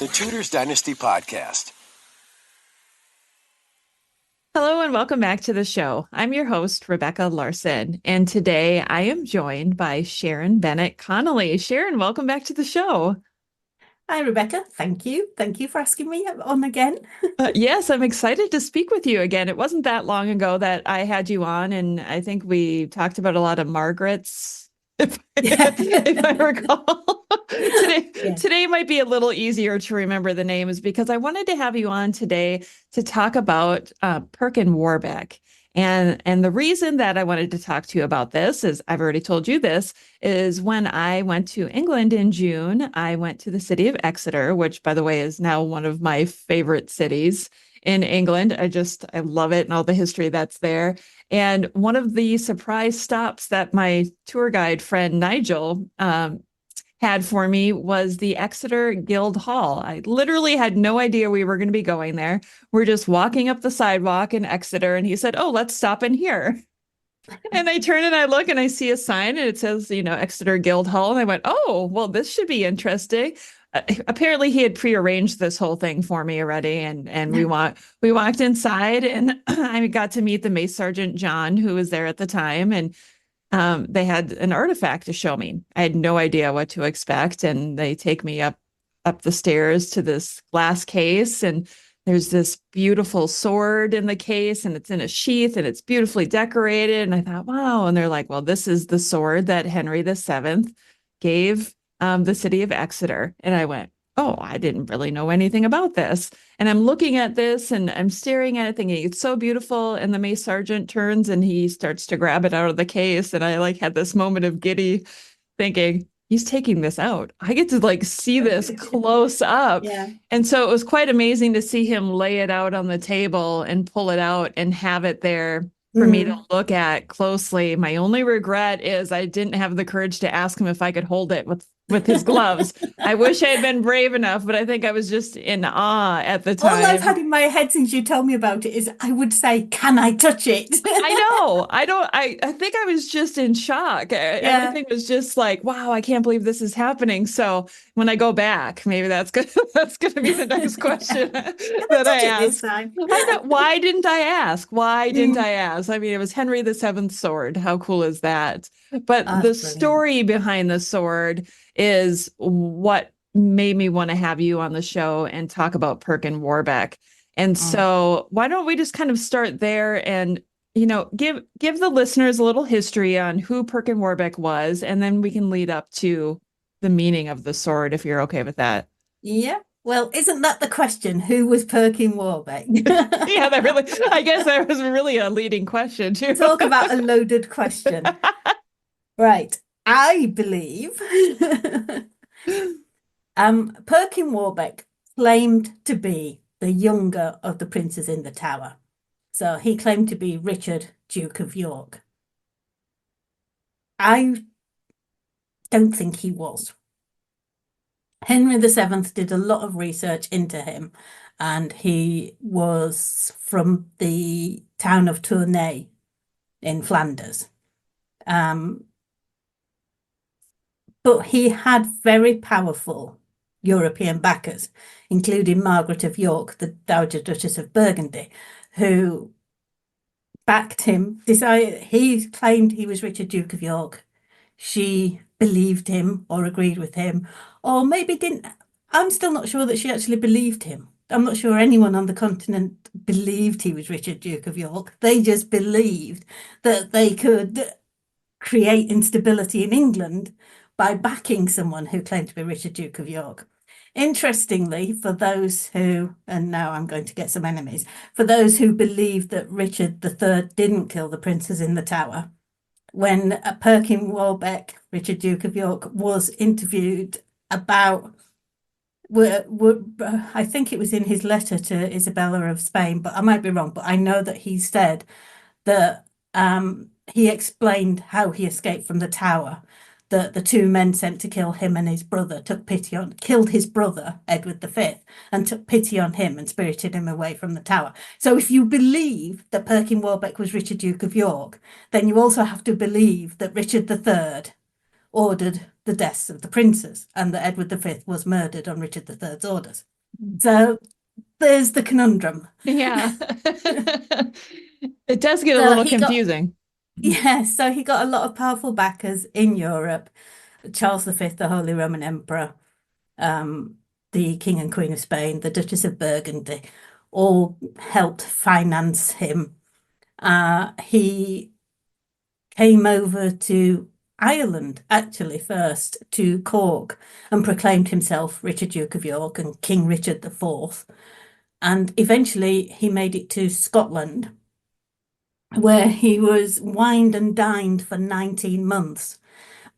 The Tudors Dynasty Podcast. Hello and welcome back to the show. I'm your host, Rebecca Larson, and today I am joined by Sharon Bennett Connolly. Sharon, welcome back to the show. Hi, Rebecca. Thank you. Thank you for asking me on again. Yes, I'm excited to speak with you again. It wasn't that long ago that I had you on, and I think we talked about a lot of Margarets, if, if I recall. Today might be a little easier to remember the names because I wanted to have you on today to talk about Perkin Warbeck. And the reason that I wanted to talk to you about this is I've already told you this is when I went to England in June, I went to the city of Exeter, which by the way is now one of my favorite cities in England. I love it and all the history that's there. And one of the surprise stops that my tour guide friend Nigel had for me was the Exeter Guild Hall. I literally had no idea we were going to be going there. We're just walking up the sidewalk in Exeter, and he said, "Oh, let's stop in here." And I turn and I look and I see a sign and it says, Exeter Guild Hall. And I went, "Oh, well, this should be interesting." Apparently he had prearranged this whole thing for me already. And we walked inside and I got to meet the Mace Sergeant John, who was there at the time. And they had an artifact to show me. I had no idea what to expect. And they take me up the stairs to this glass case. And there's this beautiful sword in the case, and it's in a sheath, and it's beautifully decorated. And I thought, wow. And they're like, well, this is the sword that Henry VII gave the city of Exeter. And I went, oh, I didn't really know anything about this. And I'm looking at this and I'm staring at it thinking it's so beautiful. And the Mace Sergeant turns and he starts to grab it out of the case. And I had this moment of giddy thinking, he's taking this out. I get to see this close up. Yeah. And so it was quite amazing to see him lay it out on the table and pull it out and have it there for me to look at closely. My only regret is I didn't have the courage to ask him if I could hold it with his gloves. I wish I had been brave enough, but I think I was just in awe at the time. All I've had in my head since you told me about it is I would say, "Can I touch it?" I know. I think I was just in shock. Everything was just like, wow, I can't believe this is happening. So when I go back, maybe that's gonna be the next question that I ask. I know, why didn't I ask? Why didn't I ask? I mean, it was Henry VII's sword. How cool is that? But the story behind the sword is what made me want to have you on the show and talk about Perkin Warbeck. And so why don't we just kind of start there and, give the listeners a little history on who Perkin Warbeck was, and then we can lead up to the meaning of the sword, if you're okay with that. Yeah. Well, isn't that the question? Who was Perkin Warbeck? Yeah, I guess that was really a leading question too. Talk about a loaded question. Right. I believe Perkin Warbeck claimed to be the younger of the princes in the Tower. So he claimed to be Richard, Duke of York. I don't think he was. Henry VII did a lot of research into him, and he was from the town of Tournai in Flanders. But he had very powerful European backers, including Margaret of York, the Dowager Duchess of Burgundy, who backed him. He claimed he was Richard, Duke of York. She believed him or agreed with him, or maybe didn't. I'm still not sure that she actually believed him. I'm not sure anyone on the continent believed he was Richard, Duke of York. They just believed that they could create instability in England by backing someone who claimed to be Richard, Duke of York. Interestingly, for those who, and now I'm going to get some enemies, for those who believe that Richard III didn't kill the princes in the Tower, when Perkin Warbeck, Richard, Duke of York, was interviewed about, I think it was in his letter to Isabella of Spain, but I might be wrong, but I know that he said that he explained how he escaped from the Tower, that the two men sent to kill him and his brother killed his brother, Edward V, and took pity on him and spirited him away from the Tower. So if you believe that Perkin Warbeck was Richard, Duke of York, then you also have to believe that Richard III ordered the deaths of the princes and that Edward V was murdered on Richard III's orders. So there's the conundrum. Yeah. It does get a So little he got, confusing. yeah, so he got a lot of powerful backers in Europe. Charles V, the Holy Roman Emperor, the King and Queen of Spain, the Duchess of Burgundy, all helped finance him. He came over to Ireland, actually, first to Cork, and proclaimed himself Richard, Duke of York, and King Richard IV. And eventually he made it to Scotland, where he was wined and dined for 19 months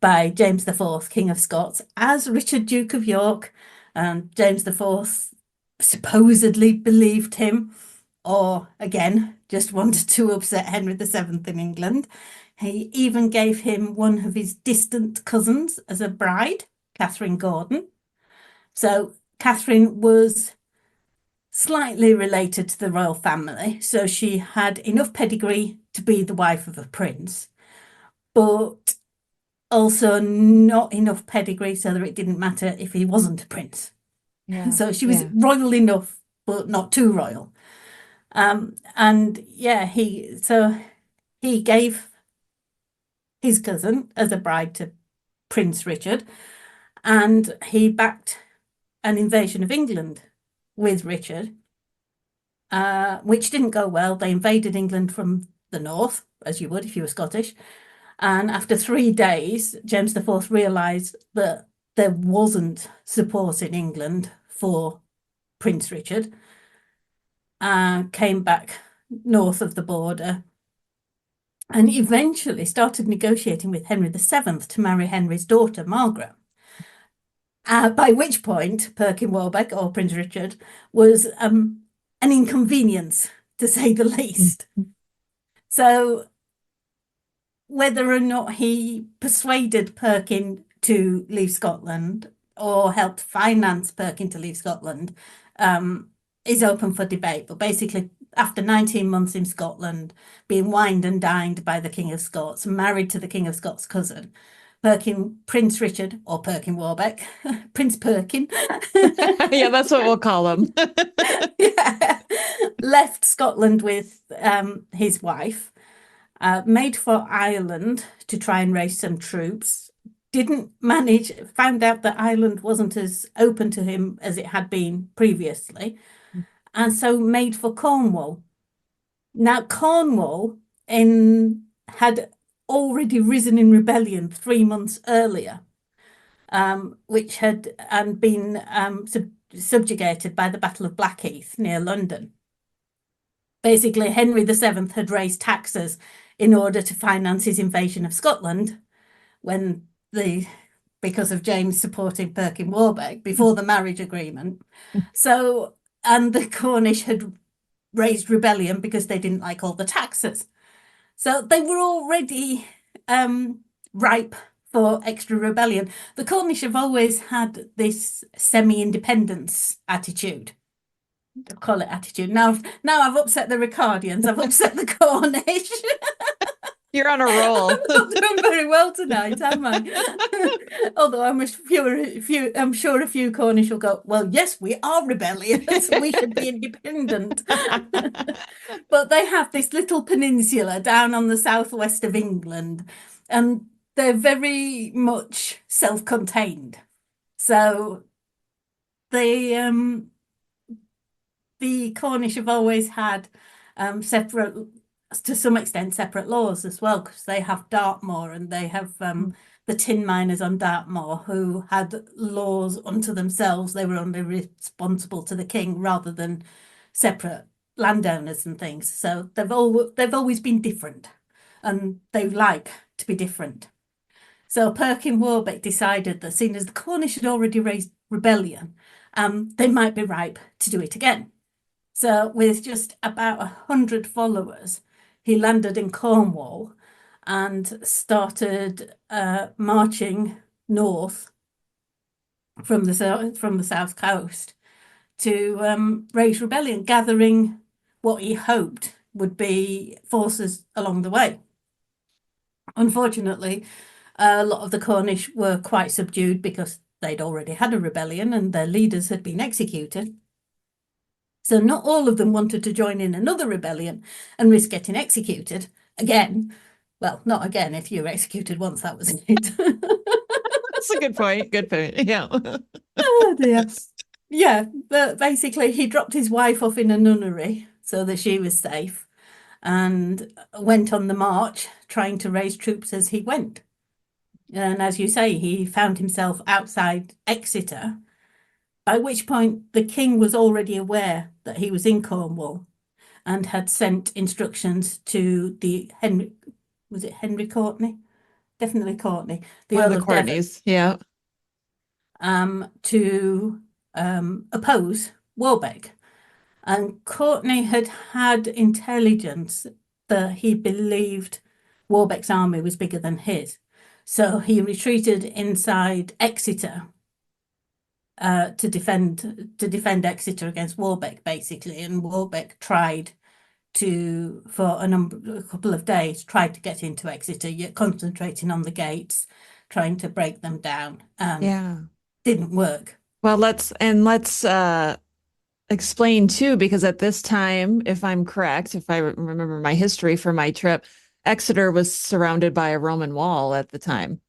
by James IV, King of Scots, as Richard, Duke of York. And James IV supposedly believed him, or again, just wanted to upset Henry VII in England. He even gave him one of his distant cousins as a bride, Katherine Gordon. So Katherine was slightly related to the royal family, so she had enough pedigree to be the wife of a prince, but also not enough pedigree so that it didn't matter if he wasn't a prince. Yeah. So she was royal enough, but not too royal. And yeah, he gave his cousin as a bride to Prince Richard, and he backed an invasion of England with Richard, which didn't go well. They invaded England from the north, as you would if you were Scottish. And after 3 days, James IV realised that there wasn't support in England for Prince Richard, came back north of the border, and eventually started negotiating with Henry VII to marry Henry's daughter, Margaret. By which point, Perkin Warbeck, or Prince Richard, was an inconvenience, to say the least. So whether or not he persuaded Perkin to leave Scotland or helped finance Perkin to leave Scotland is open for debate. But basically, after 19 months in Scotland, being wined and dined by the King of Scots, married to the King of Scots' cousin, Prince Richard, or Perkin Warbeck, Prince Perkin. Yeah, that's what we'll call him. Yeah. Left Scotland with his wife, made for Ireland to try and raise some troops. Didn't manage, found out that Ireland wasn't as open to him as it had been previously, and so made for Cornwall. Now, Cornwall had already risen in rebellion 3 months earlier, which had been subjugated by the Battle of Blackheath near London. Basically, Henry VII had raised taxes in order to finance his invasion of Scotland because of James supporting Perkin Warbeck before the marriage agreement. So, and the Cornish had raised rebellion because they didn't like all the taxes. So they were already ripe for extra rebellion. The Cornish have always had this semi-independence attitude. I'll call it attitude. Now I've upset the Ricardians. I've upset the Cornish. You're on a roll. I'm not doing very well tonight, am I? Although I'm sure a few Cornish will go, well, yes, we are rebellious. We should be independent. But they have this little peninsula down on the southwest of England, and they're very much self-contained. So the Cornish have always had separate, to some extent, separate laws as well, because they have Dartmoor, and they have the tin miners on Dartmoor who had laws unto themselves. They were only responsible to the king rather than separate landowners and things. So they've always been different, and they like to be different. So Perkin Warbeck decided that, seeing as the Cornish had already raised rebellion, they might be ripe to do it again. So with just about 100 followers, he landed in Cornwall and started marching north from the south coast to raise rebellion, gathering what he hoped would be forces along the way. Unfortunately, A lot of the Cornish were quite subdued because they'd already had a rebellion and their leaders had been executed. So not all of them wanted to join in another rebellion and risk getting executed again. Well, not again. If you were executed once, that was it. That's a good point. Good point. Yeah. Oh dear. Yeah, but basically he dropped his wife off in a nunnery so that she was safe and went on the march trying to raise troops as he went. And as you say, he found himself outside Exeter, by which point the king was already aware that he was in Cornwall and had sent instructions to the Henry, was it Henry Courtenay? Definitely Courtenay, the One of Earl the of Devon, Courtneys. Yeah. to oppose Warbeck. And Courtenay had had intelligence that he believed Warbeck's army was bigger than his. So he retreated inside Exeter to defend Exeter against Warbeck, basically. And Warbeck tried to, for a couple of days, tried to get into Exeter, yet concentrating on the gates, trying to break them down. Yeah. Didn't work. Well, let's explain too, because at this time, if I'm correct, if I remember my history for my trip, Exeter was surrounded by a Roman wall at the time.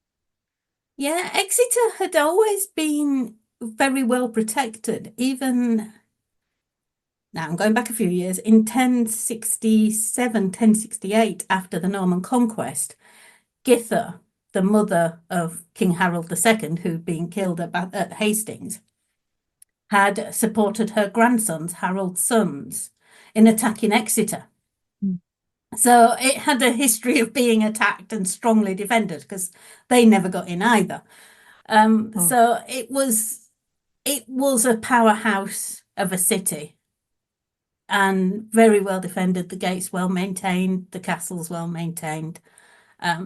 Yeah, Exeter had always been very well protected, even now I'm going back a few years, in 1067, 1068, after the Norman conquest, Githa, the mother of King Harold II, who'd been killed at Hastings, had supported her grandsons, Harold's sons, in attacking Exeter. Mm. So it had a history of being attacked and strongly defended because they never got in either. Oh. So it was a powerhouse of a city and very well defended. The gates well maintained, the castles well maintained.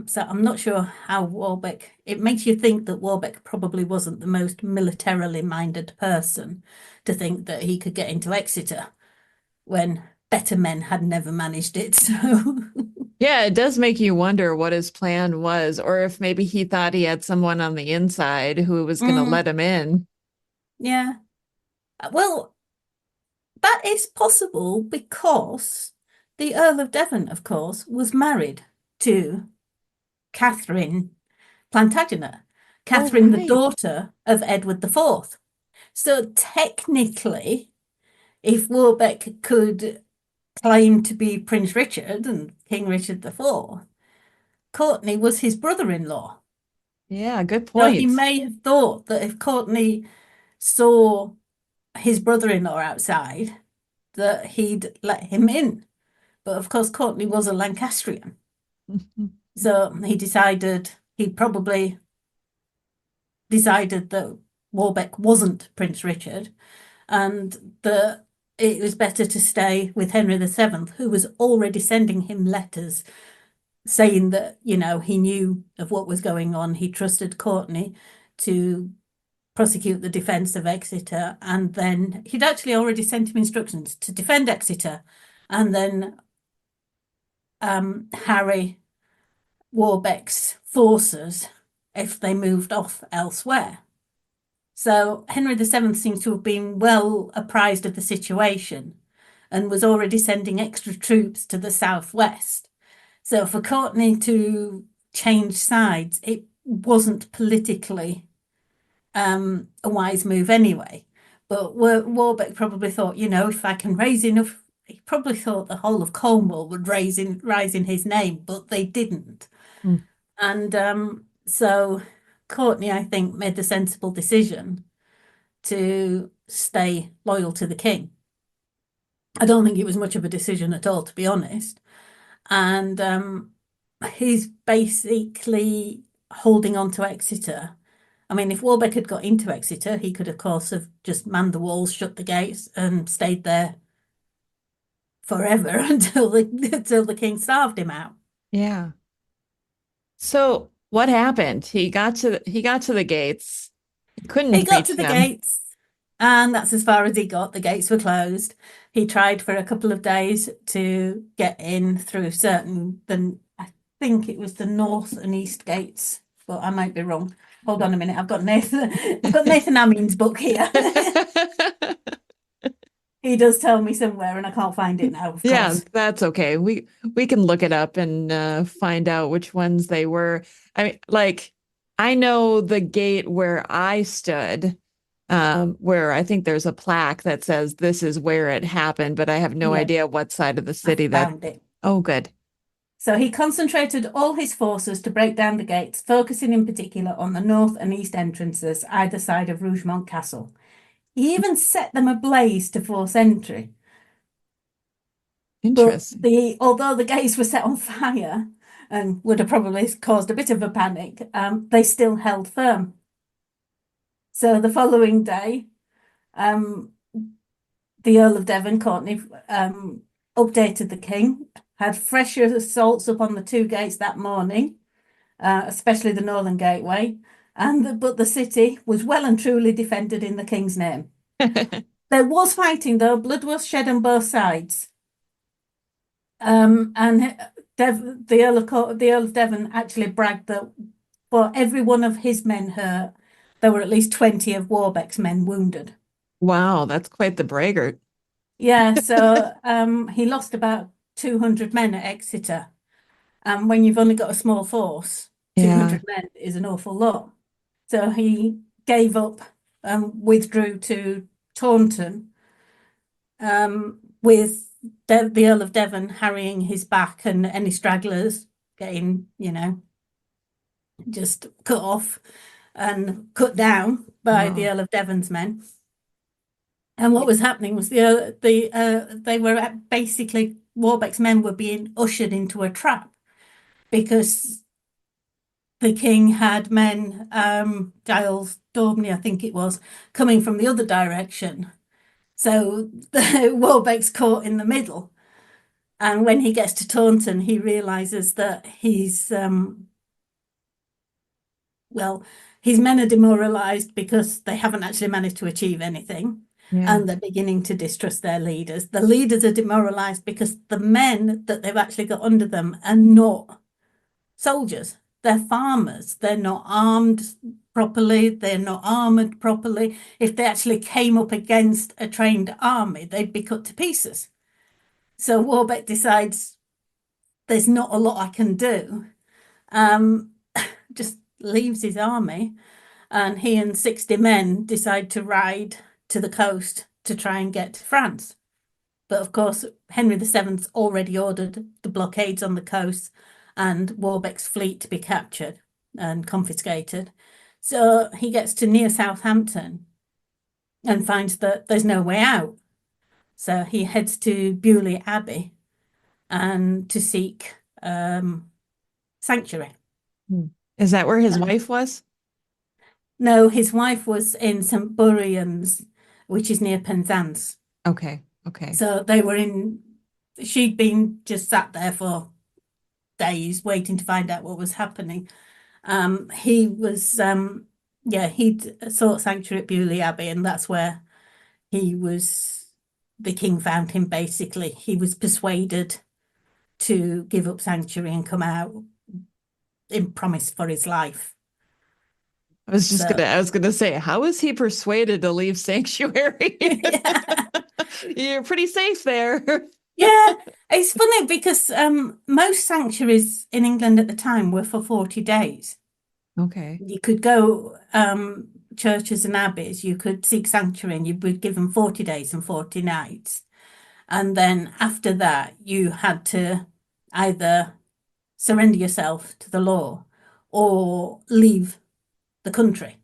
So I'm not sure how Warbeck. It makes you think that Warbeck probably wasn't the most militarily minded person to think that he could get into Exeter when better men had never managed it. So Yeah, it does make you wonder what his plan was, or if maybe he thought he had someone on the inside who was going to let him in. yeah. Well, that is possible because the Earl of Devon, of course, was married to Catherine Plantagenet, Oh, Catherine, the right. daughter of Edward IV. So technically, if Warbeck could claim to be Prince Richard and King Richard IV, Courtenay was his brother-in-law. Yeah, good So he point. may have thought that if Courtenay saw his brother-in-law outside, that he'd let him in. But of course, Courtenay was a Lancastrian. So he probably decided that Warbeck wasn't Prince Richard and that it was better to stay with Henry VII, who was already sending him letters saying that, he knew of what was going on. He trusted Courtenay to prosecute the defence of Exeter. And then he'd actually already sent him instructions to defend Exeter and then harry Warbeck's forces if they moved off elsewhere. So Henry VII seems to have been well apprised of the situation and was already sending extra troops to the southwest. So for Courtenay to change sides, it wasn't politically a wise move anyway. But Warbeck probably thought, if I can raise enough, he probably thought the whole of Cornwall would rise in his name, but they didn't. Mm. And so Courtenay, I think, made the sensible decision to stay loyal to the king. I don't think it was much of a decision at all, to be honest. And he's basically holding on to Exeter. I mean, if Warbeck had got into Exeter, he could, of course, have just manned the walls, shut the gates, and stayed there forever until the king starved him out. Yeah. So what happened? He got to the gates. He He couldn't got to reach the them. gates, and that's as far as he got. The gates were closed. He tried for a couple of days to get in through I think it was the north and east gates but I might be wrong. Hold on a minute. I've got Nathan Amin's book here. He does tell me somewhere, and I can't find it now, of Yeah, course. that's okay. We can look it up and find out which ones they were. I mean, like I know the gate where I stood, where I think there's a plaque that says this is where it happened, but I have no Yeah, idea what side of the I city that. found it. Oh, good. So he concentrated all his forces to break down the gates, focusing in particular on the north and east entrances, either side of Rougemont Castle. He even set them ablaze to force entry. But Interesting. although the gates were set on fire and would have probably caused a bit of a panic, they still held firm. So the following day, the Earl of Devon, Courtney, updated the king, had fresher assaults upon the two gates that morning, especially the northern gateway, but the city was well and truly defended in the king's name. There was fighting, though. Blood was shed on both sides. And the Earl of Devon actually bragged that for every one of his men hurt, there were at least 20 of Warbeck's men wounded. Wow, that's quite the braggart. Yeah, so he lost about 200 men at Exeter. And when you've only got a small force, Yeah. 200 men is an awful lot. So he gave up and withdrew to Taunton, with the Earl of Devon harrying his back and any stragglers getting, just cut off and cut down by the Wow. Earl of Devon's men. And what was happening was they were basically Warbeck's men were being ushered into a trap because the king had men, Giles Daubney, I think it was, coming from the other direction. So Warbeck's caught in the middle. And when he gets to Taunton, he realizes that his men are demoralized because they haven't actually managed to achieve anything. Yeah. And they're beginning to distrust their leaders. The leaders are demoralized because the men that they've actually got under them are not soldiers. They're farmers. They're not armed properly. They're not armored properly. If they actually came up against a trained army, they'd be cut to pieces. So Warbeck decides there's not a lot I can do. Just leaves his army, and he and 60 men decide to ride to the coast to try and get to France. But of course, Henry VII's already ordered the blockades on the coast and Warbeck's fleet to be captured and confiscated. So he gets to near Southampton and finds that there's no way out. So he heads to Beaulieu Abbey and to seek sanctuary. Hmm. Is that where his wife was? No, his wife was in St. Burian's, which is near Penzance. Okay. Okay. So she'd been just sat there for days waiting to find out what was happening. He was, he'd sought sanctuary at Beaulieu Abbey, and that's where the king found him basically. He was persuaded to give up sanctuary and come out in promise for his life. So, I was gonna say, how is he persuaded to leave sanctuary? yeah. You're pretty safe there. Yeah, it's funny because most sanctuaries in England at the time were for 40 days. Okay. You could go churches and abbeys, you could seek sanctuary and you'd be given 40 days and 40 nights. And then after that, you had to either surrender yourself to the law or leave the country,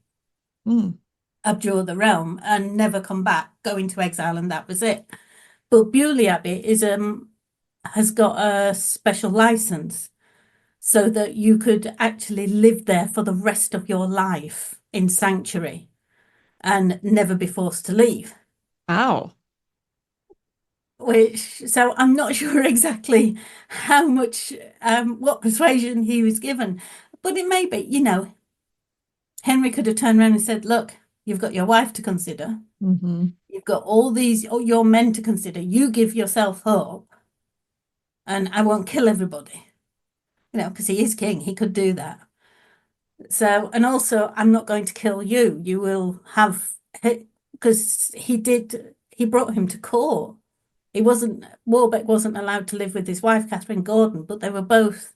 Mm. abjure the realm, and never come back, go into exile, and that was it. But Beaulieu Abbey has got a special license so that you could actually live there for the rest of your life in sanctuary and never be forced to leave. Wow. So I'm not sure exactly how much, what persuasion he was given, but it may be, Henry could have turned around and said, look, you've got your wife to consider. Mm-hmm. You've got all your men to consider. You give yourself up and I won't kill everybody, because he is king. He could do that. So, and also, I'm not going to kill you. You will have, because he brought him to court. Warbeck wasn't allowed to live with his wife, Katherine Gordon, but they were both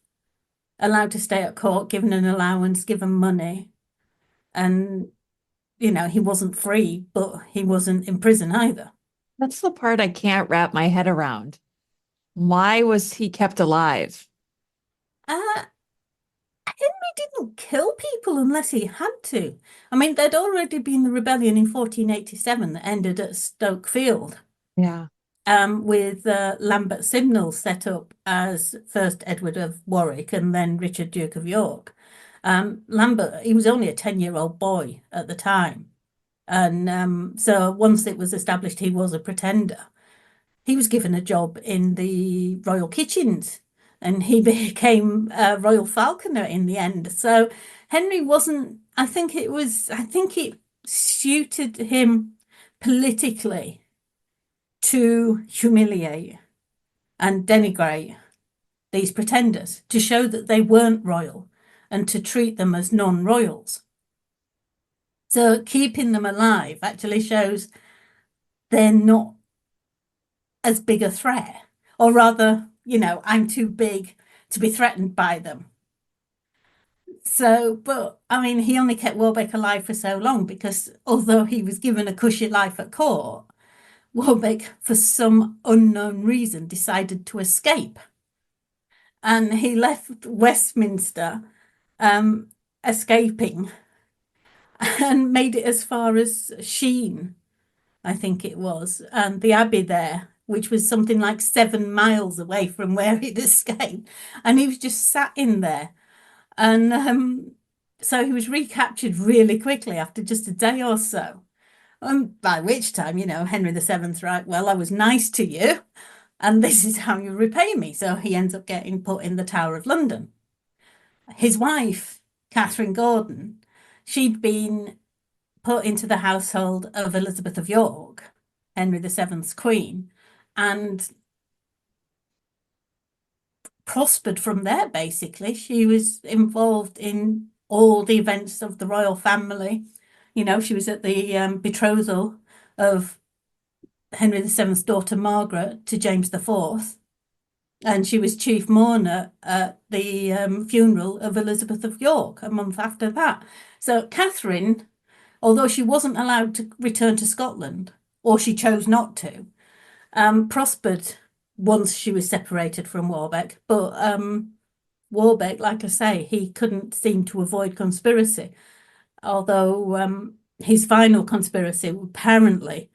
allowed to stay at court, given an allowance, given money. And, he wasn't free, but he wasn't in prison either. That's the part I can't wrap my head around. Why was he kept alive? Uh, Henry didn't kill people unless he had to. I mean, there'd already been the rebellion in 1487 that ended at Stoke Field. Yeah. With Lambert Simnel set up as first Edward of Warwick and then Richard, Duke of York. Lambert, he was only a 10-year-old boy at the time. And so once it was established he was a pretender, he was given a job in the royal kitchens and he became a royal falconer in the end. So Henry wasn't, I think it suited him politically to humiliate and denigrate these pretenders, to show that they weren't royal and to treat them as non-royals. So keeping them alive actually shows they're not as big a threat, or rather, I'm too big to be threatened by them. So, but I mean, he only kept Warbeck alive for so long because although he was given a cushy life at court, Warbeck, for some unknown reason, decided to escape. And he left Westminster escaping and made it as far as Sheen, I think it was, and the abbey there, which was something like 7 miles away from where he'd escaped. And he was just sat in there. And so he was recaptured really quickly after just a day or so. By which time, Henry VII's right, well, I was nice to you, and this is how you repay me. So he ends up getting put in the Tower of London. His wife, Katherine Gordon, she'd been put into the household of Elizabeth of York, Henry VII's queen, and prospered from there, basically. She was involved in all the events of the royal family. She was at the betrothal of Henry VII's daughter Margaret to James IV, and she was chief mourner at the funeral of Elizabeth of York a month after that. So Catherine, although she wasn't allowed to return to Scotland, or she chose not to, prospered once she was separated from Warbeck. But Warbeck, like I say, he couldn't seem to avoid conspiracy, although his final conspiracy, apparently,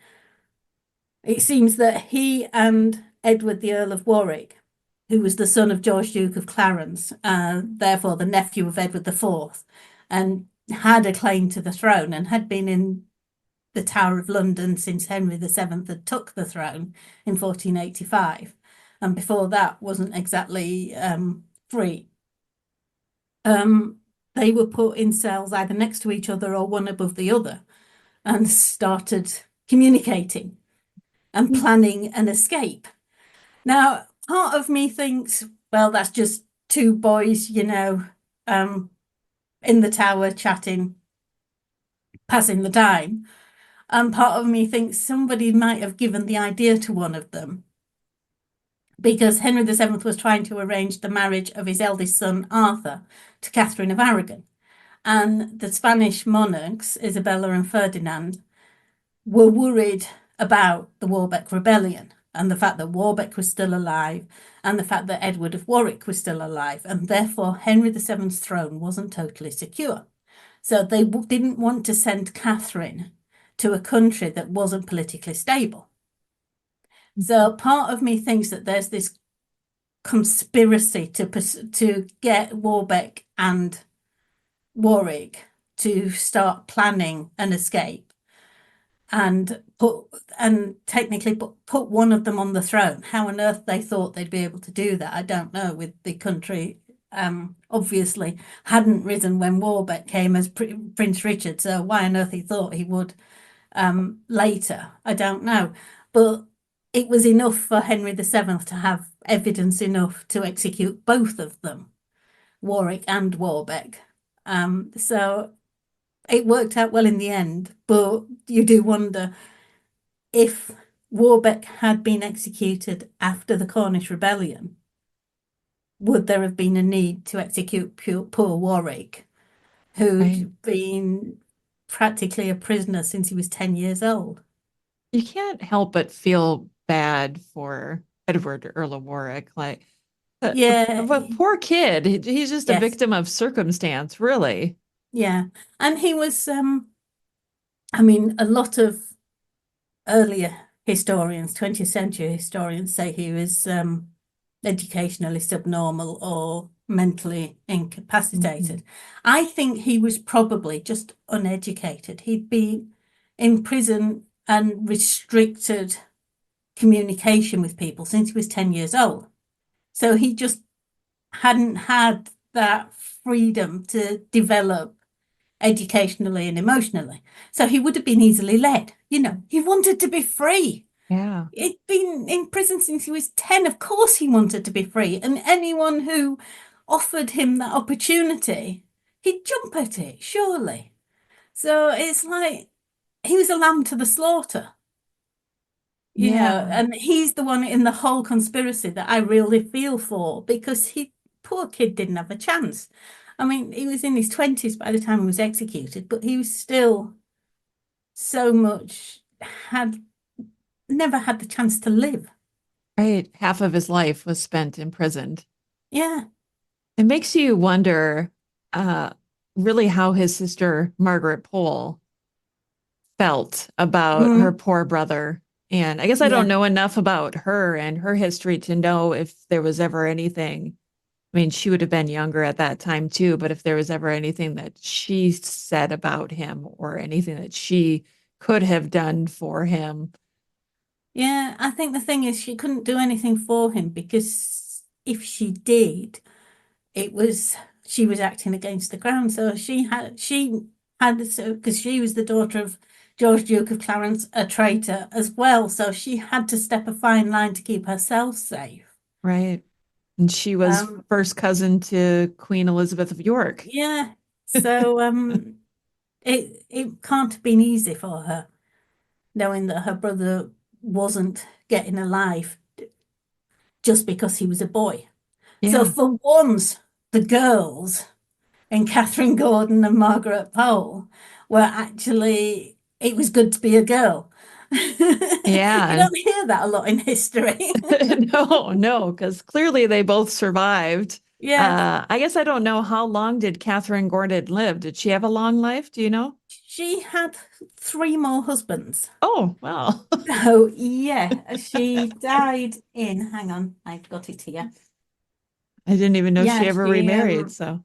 it seems that he and Edward the Earl of Warwick, who was the son of George Duke of Clarence, therefore the nephew of Edward IV, and had a claim to the throne and had been in the Tower of London since Henry VII had took the throne in 1485, and before that wasn't exactly free. They were put in cells either next to each other or one above the other and started communicating and planning an escape. Now, part of me thinks, well, that's just two boys, in the tower chatting, passing the time. And part of me thinks somebody might have given the idea to one of them, because Henry VII was trying to arrange the marriage of his eldest son, Arthur, to Catherine of Aragon. And the Spanish monarchs, Isabella and Ferdinand, were worried about the Warbeck rebellion and the fact that Warbeck was still alive and the fact that Edward of Warwick was still alive. And therefore, Henry VII's throne wasn't totally secure. So they didn't want to send Catherine to a country that wasn't politically stable. So part of me thinks that there's this conspiracy to get Warbeck and Warwick to start planning an escape and technically put one of them on the throne. How on earth they thought they'd be able to do that, I don't know, with the country obviously hadn't risen when Warbeck came as Prince Richard, so why on earth he thought he would later, I don't know. But it was enough for Henry VII to have evidence enough to execute both of them, Warwick and Warbeck. So it worked out well in the end, but you do wonder if Warbeck had been executed after the Cornish Rebellion, would there have been a need to execute poor Warwick, Right. who'd been practically a prisoner since he was 10 years old? You can't help but feel bad for Edward, Earl of Warwick. Like, Yeah, a poor kid. He's just a yes, victim of circumstance, really. yeah. And he was, I mean, a lot of earlier historians, 20th century historians, say he was educationally subnormal or mentally incapacitated. Mhm. I think he was probably just uneducated. He'd been in prison and restricted communication with people since he was 10 years old. So he just hadn't had that freedom to develop educationally and emotionally. So he would have been easily led. He wanted to be free. Yeah. He'd been in prison since he was 10. Of course, he wanted to be free. And anyone who offered him that opportunity, he'd jump at it, surely. So it's like he was a lamb to the slaughter, Yeah. and he's the one in the whole conspiracy that I really feel for because poor kid, didn't have a chance. I mean, he was in his 20s by the time he was executed, but he was still so much had never had the chance to live. Right. Half of his life was spent imprisoned. Yeah. It makes you wonder, uh, really how his sister, Margaret Pole, felt about her Mm, poor brother. And I guess I don't yeah. know enough about her and her history to know if there was ever anything. I mean, she would have been younger at that time too, but if there was ever anything that she said about him or anything that she could have done for him. Yeah. I think the thing is she couldn't do anything for him because if she did, it was she was acting against the crown. So she had so because she was the daughter of George Duke of Clarence, a traitor as well. So she had to step a fine line to keep herself safe. Right. And she was Um, first cousin to Queen Elizabeth of York. yeah. So it can't have been easy for her knowing that her brother wasn't getting a life just because he was a boy. So Yeah. for once, the girls and Katherine Gordon and Margaret Pole were actually, it was good to be a girl. You Yeah. don't hear that a lot in history. No, no, because clearly they both survived. Yeah, I guess I don't know how long did Katherine Gordon live? Did she have a long life? Do you know? she had three more husbands. Oh, well. So, yeah, she died in, hang on, I've got it here. I didn't even know she Yeah, ever remarried. So,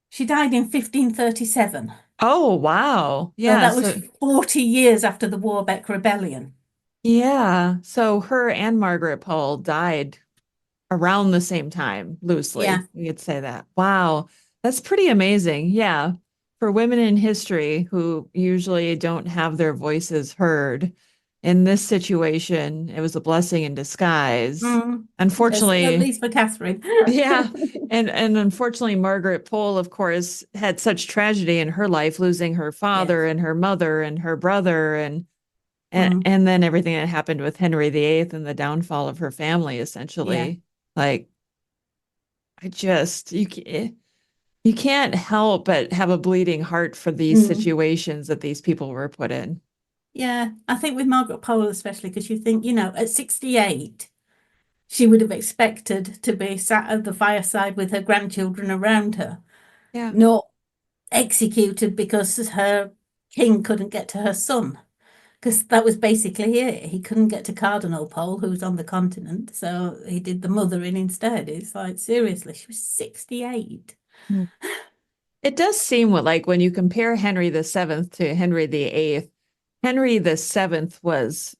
she died in 1537. oh, wow. So Yeah. that was So, 40 years after the Warbeck Rebellion. yeah. So her and Margaret Pole died around the same time, Yeah. loosely. We could say that. Wow. That's pretty amazing. Yeah. For women in history who usually don't have their voices heard, in this situation, it was a blessing in disguise. Mm. At Unfortunately, least for Catherine. yeah. And unfortunately, Margaret Pole, of course, had such tragedy in her life, losing her father Yes. and her mother and her brother and Mm. and then everything that happened with Henry VIII and the downfall of her family, Yeah. essentially. Like, I just you can't help but have a bleeding heart for these Mm. situations that these people were put in. Yeah. I think with Margaret Pole, especially because you think, at 68, she would have expected to be sat at the fireside with her grandchildren around her, Yeah. not executed because her king couldn't get to her son. Because that was basically it. He couldn't get to Cardinal Pole, who's on the continent, so he did the mother in instead. It's like, seriously, she was 68. Mm. It does seem like when you compare Henry VII to Henry VIII, Henry VII was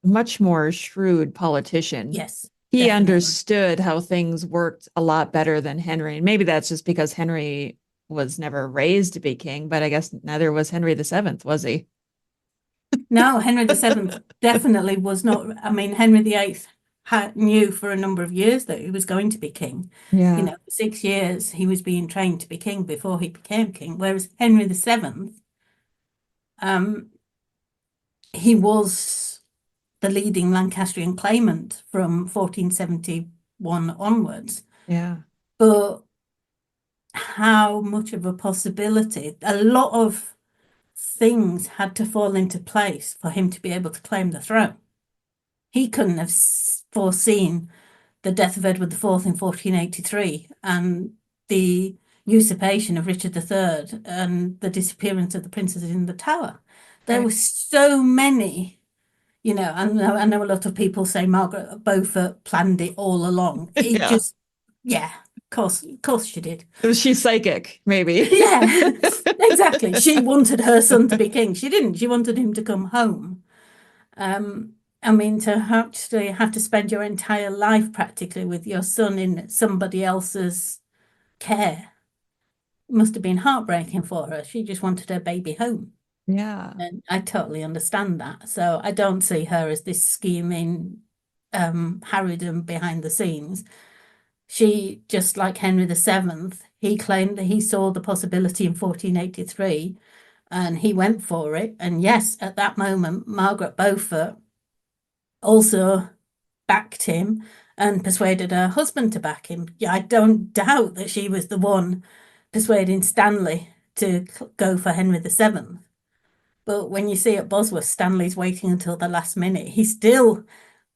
a much more shrewd politician. Yes, He definitely. understood how things worked a lot better than Henry. And maybe that's just because Henry was never raised to be king, but I guess neither was Henry VII, was he? No, Henry the Seventh definitely was not. I mean, Henry the Eighth. knew for a number of years that he was going to be king. You Yeah. know, for 6 years he was being trained to be king before he became king, whereas Henry VII, um, he was the leading Lancastrian claimant from 1471 onwards. Yeah. But how much of a possibility? A lot of things had to fall into place for him to be able to claim the throne. He couldn't have foreseen the death of Edward IV in 1483 and the usurpation of Richard III and the disappearance of the princesses in the Tower. There Right. were so many, you know, I know a lot of people say Margaret Beaufort planned it all along. It Yeah. just, yeah, of course she did. She's psychic, maybe. Yeah, exactly. She wanted her son to be king. She didn't. She wanted him to come home. I mean, to actually have to spend your entire life practically with your son in somebody else's care must have been heartbreaking for her. She just wanted her baby home. Yeah. And I totally understand that. So I don't see her as this scheming harridan behind the scenes. She, just like Henry VII, he claimed that he saw the possibility in 1483 and he went for it. And yes, at that moment, Margaret Beaufort also backed him and persuaded her husband to back him. Yeah, I don't doubt that she was the one persuading Stanley to go for Henry VII. But when you see at Bosworth, Stanley's waiting until the last minute. He's still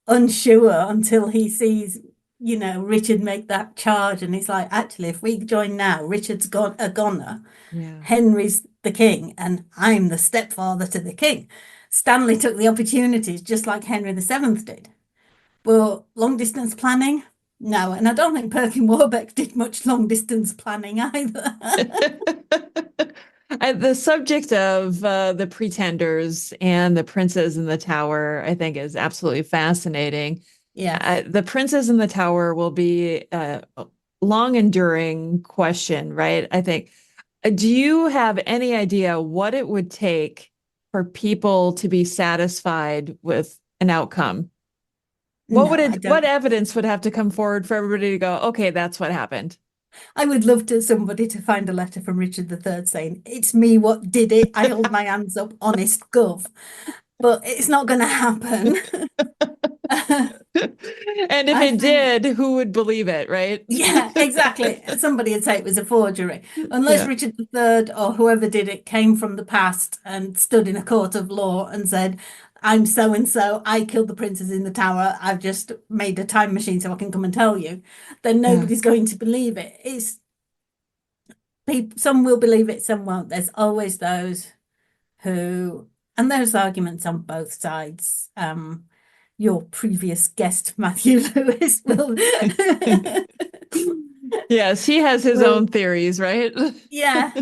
unsure until he sees, you know, Richard make that charge. And it's like, actually, if we join now, Richard's got a goner. Yeah. Henry's the king, and I'm the stepfather to the king. Stanley took the opportunities just like Henry VII did. But long distance planning? No. And I don't think Perkin Warbeck did much long distance planning either. The subject of the pretenders and the princes in the tower, I think, is absolutely fascinating. Yes. The princes in the tower will be a long enduring question, right? I think. Do you have any idea what it would take for people to be satisfied with an outcome? No, I What don't. evidence would have to come forward for everybody to go, okay, that's what happened? I would love to somebody to find a letter from Richard III saying, it's me what did it. I hold my hands up, honest gov. But it's not going to happen. And if I it think, did, who would believe it, right? yeah, exactly. Somebody would say it was a forgery. Unless Yeah. Richard III or whoever did it came from the past and stood in a court of law and said, I'm so and so, I killed the princess in the tower, I've just made a time machine so I can come and tell you, then Yeah. nobody's going to believe it. It's people, some will believe it, some won't. There's always those who, and there's arguments on both sides. Your previous guest, Matthew Lewis, will, Yes, he has his will, own theories, right? yeah.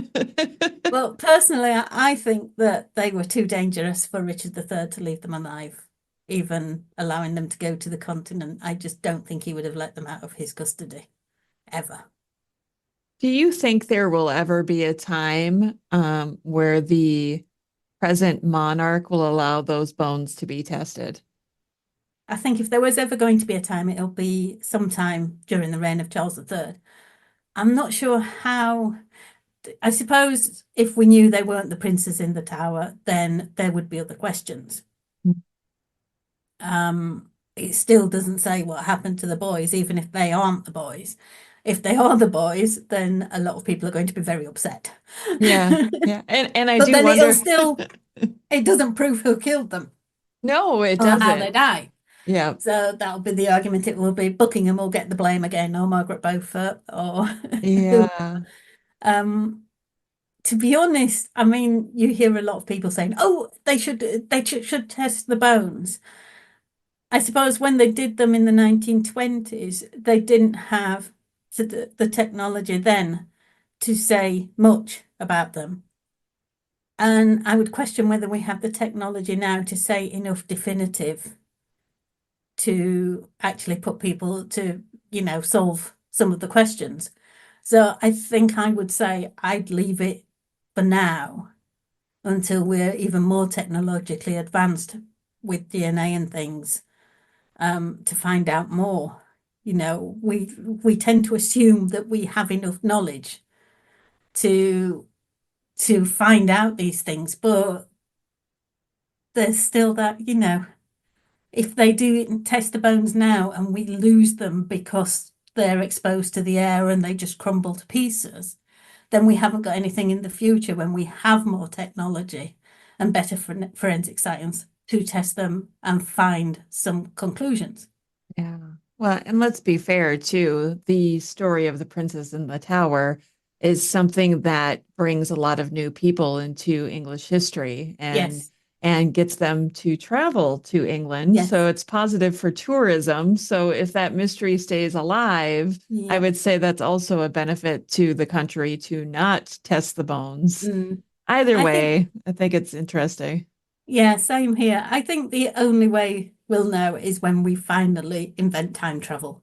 Well, personally, I think that they were too dangerous for Richard III to leave them alive, even allowing them to go to the continent. I just don't think he would have let them out of his custody, ever. Do you think there will ever be a time where the present monarch will allow those bones to be tested? I think if there was ever going to be a time, it'll be sometime during the reign of Charles III. I'm not sure how. I suppose if we knew they weren't the princes in the tower, then there would be other questions. It still doesn't say what happened to the boys, even if they aren't the boys. If they are the boys, then a lot of people are going to be very upset. Yeah, yeah. And I But do then it'll wonder. still, it doesn't prove who killed them No, it or how they doesn't. died. Yeah. So that'll be the argument. It will be Buckingham will get the blame again, or Margaret Beaufort, or who. Yeah. Um, to be honest, I mean, you hear a lot of people saying, "Oh, should test the bones." I suppose when they did them in the 1920s, they didn't have the technology then to say much about them. And I would question whether we have the technology now to say enough definitive to actually put people to, you know, solve some of the questions. So I think I would say I'd leave it for now until we're even more technologically advanced with DNA and things. to find out more. You know, we tend to assume that we have enough knowledge to find out these things, but there's still that, you know, if they do test the bones now and we lose them because they're exposed to the air and they just crumble to pieces, then we haven't got anything in the future when we have more technology and better forensic science to test them and find some conclusions. Yeah. Well, and let's be fair too. The story of the Princess in the Tower is something that brings a lot of new people into English history Yes, and gets them to travel to England. So yes, it's positive for tourism. So if that mystery stays alive, I yeah. would say that's also a benefit to the country to not test the bones. Mm. Either I think, way, I think it's interesting. yeah, same here. I think the only way we'll know is when we finally invent time travel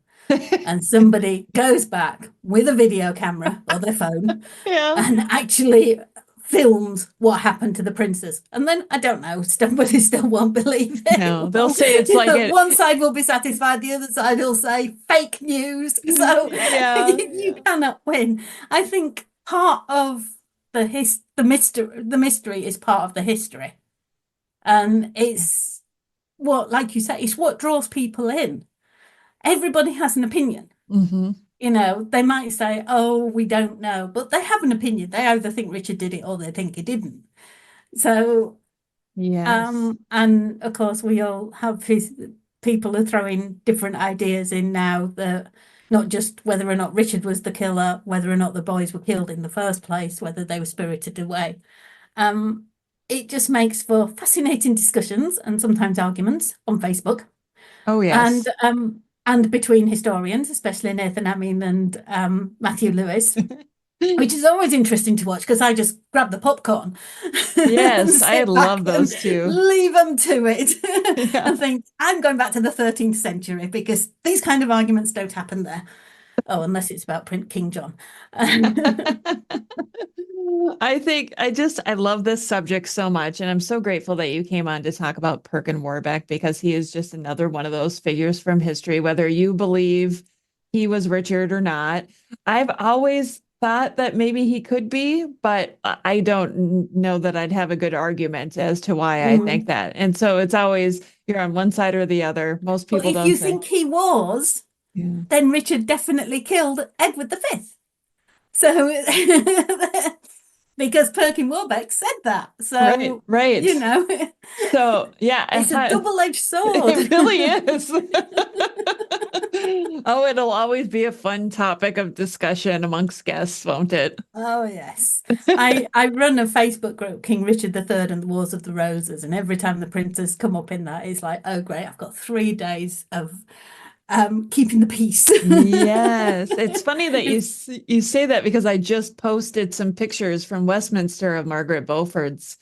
and somebody goes back with a video camera or their phone Yeah. and actually films what happened to the princess. And then I don't know, somebody still won't believe it. No, they'll say it's You like know, it. one side will be satisfied, the other side will say fake news. So Yeah. you cannot win. I think part of the mystery is part of the history. And it's what, like you say, it's what draws people in. Everybody has an opinion. Hmm. You know, they might say, oh, we don't know, but they have an opinion. They either think Richard did it or they think he didn't. So, Yes. and of course, we all have his people are throwing different ideas in now that not just whether or not Richard was the killer, whether or not the boys were killed in the first place, whether they were spirited away. Um, it just makes for fascinating discussions and sometimes arguments on Facebook. Oh, And yes. between historians, especially Nathan Amin and Matthew Lewis, which is always interesting to watch because I just grab the popcorn and Yes, I sit back love and those two. leave them to it Yeah. and think I'm going back to the 13th century because these kind of arguments don't happen there. Oh, unless it's about Prince King John. I love this subject so much, and I'm so grateful that you came on to talk about Perkin Warbeck because he is just another one of those figures from history, whether you believe he was Richard or not. I've always thought that maybe he could be, but I don't know that I'd have a good argument as to why I think Mm. that. And so it's always you're on one side or the other. Most But people if don't you say. think he was, Yeah. then Richard definitely killed Edward V. So because Perkin Warbeck said that. Right, So, right. you know, So yeah, it's a double-edged sword. it really is. Oh, it'll always be a fun topic of discussion amongst guests, won't it? Oh yes. I run a Facebook group, King Richard III and the Wars of the Roses, and every time the princes come up in that, it's like, oh great, I've got 3 days of keeping the peace. Yes, it's funny that you say that because I just posted some pictures from Westminster of Margaret Beaufort's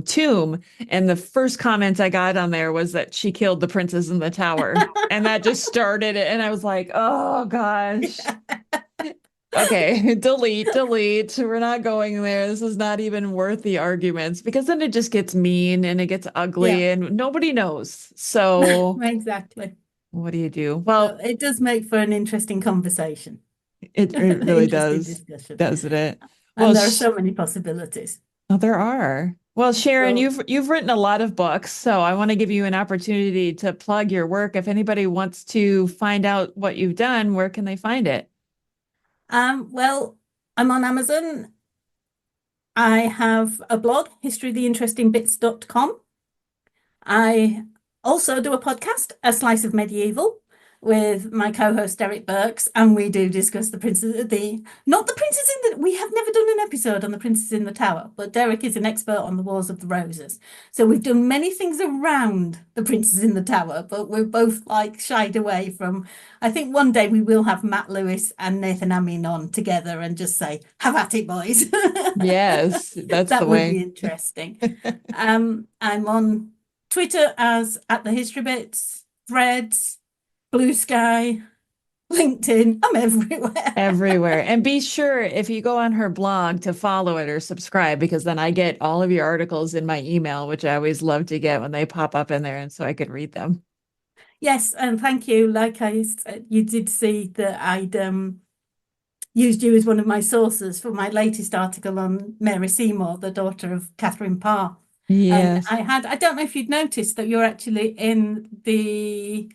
tomb, and the first comment I got on there was that she killed the princess in the tower, and that just started it. And I was like, oh gosh, okay, delete, delete. We're not going there. This is not even worth the arguments because then it just gets mean and it gets Yeah, ugly, and nobody knows. So exactly. what do you do? But Well, it does make for an interesting conversation, it really interesting does, discussion. doesn't it? Well, And there are so many possibilities. there are. Well, Sharon, So, you've written a lot of books, so I want to give you an opportunity to plug your work. If anybody wants to find out what you've done, where can they find it? well, I'm on Amazon. I have a blog, historytheinterestingbits.com. I also do a podcast, A Slice of Medieval, with my co-host Derek Burks, and we do discuss the princess, the not the princess in the. We have never done an episode on the princess in the tower, but Derek is an expert on the Wars of the Roses. So we've done many things around the princess in the tower, but we're both like shied away from. I think one day we will have Matt Lewis and Nathan Amin on together and just say, "Have at it, boys." Yes, that's the That would be way. interesting. I'm on Twitter as at the History Bits, Threads, Blue Sky, LinkedIn. I'm everywhere. Everywhere. And be sure if you go on her blog to follow it or subscribe, because then I get all of your articles in my email, which I always love to get when they pop up in there, and so I could read them. Yes, and thank you. Like I said, you did see that I'd used you as one of my sources for my latest article on Mary Seymour, the daughter of Catherine Parr. And Yes. I don't know if you'd noticed that you're actually in the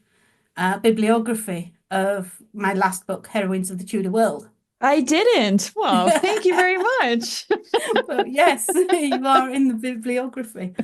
bibliography of my last book, Heroines of the Tudor World. I didn't. Well, thank you very much. But yes, you are in the bibliography.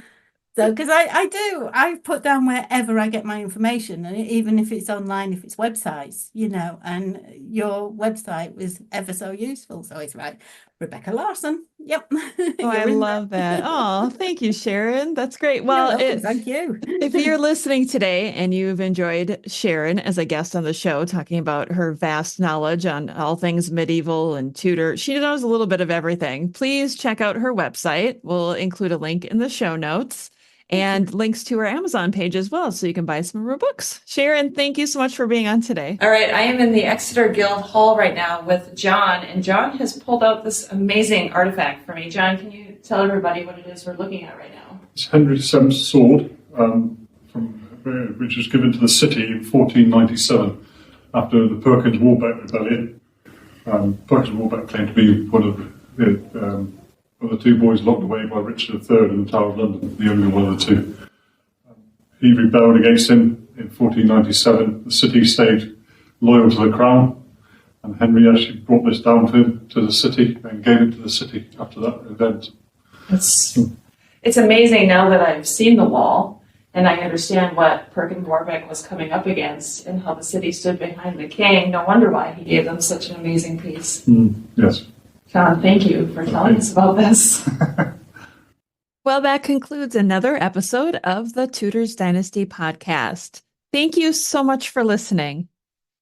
So, because I put down wherever I get my information, and even if it's online, if it's websites, and your website was ever so useful. So it's right. Rebecca Larson. Yep. Oh, I You're in love that. Oh, thank you, Sharon. That's great. there. You're Well, welcome. Thank you. if you're listening today and you've enjoyed Sharon as a guest on the show, talking about her vast knowledge on all things medieval and Tudor, she knows a little bit of everything. Please check out her website. We'll include a link in the show notes and links to her Amazon page as well, so you can buy some of her books. Sharon, thank you so much for being on today. All right, I am in the Exeter Guild Hall right now with John, and John has pulled out this amazing artifact for me. John, can you tell everybody what it is we're looking at right now? It's Henry VII's sword, which was given to the city in 1497 after the Perkin Warbeck rebellion. Perkin Warbeck claimed to be one of the two boys locked away by Richard III in the Tower of London, the younger one of the two. He rebelled against him in 1497. The city stayed loyal to the crown, and Henry actually brought this down for him to the city and gave it to the city after that event. It's amazing now that I've seen the wall and I understand what Perkin Warbeck was coming up against and how the city stood behind the king. No wonder why he gave them such an amazing piece. Yes. John, thank you for telling us about this. Well, that concludes another episode of the Tudors Dynasty podcast. Thank you so much for listening.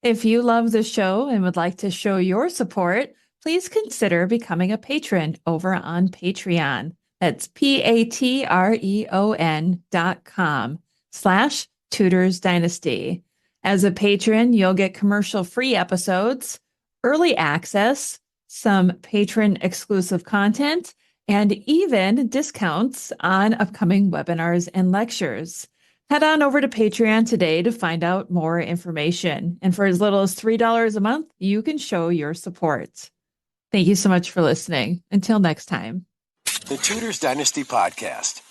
If you love the show and would like to show your support, please consider becoming a patron over on Patreon. That's patreon.com/Tudors Dynasty. As a patron, you'll get commercial-free episodes, early access, some patron-exclusive content, and even discounts on upcoming webinars and lectures. Head on over to Patreon today to find out more information. And for as little as $3 a month, you can show your support. Thank you so much for listening. Until next time. The Tudors Dynasty Podcast.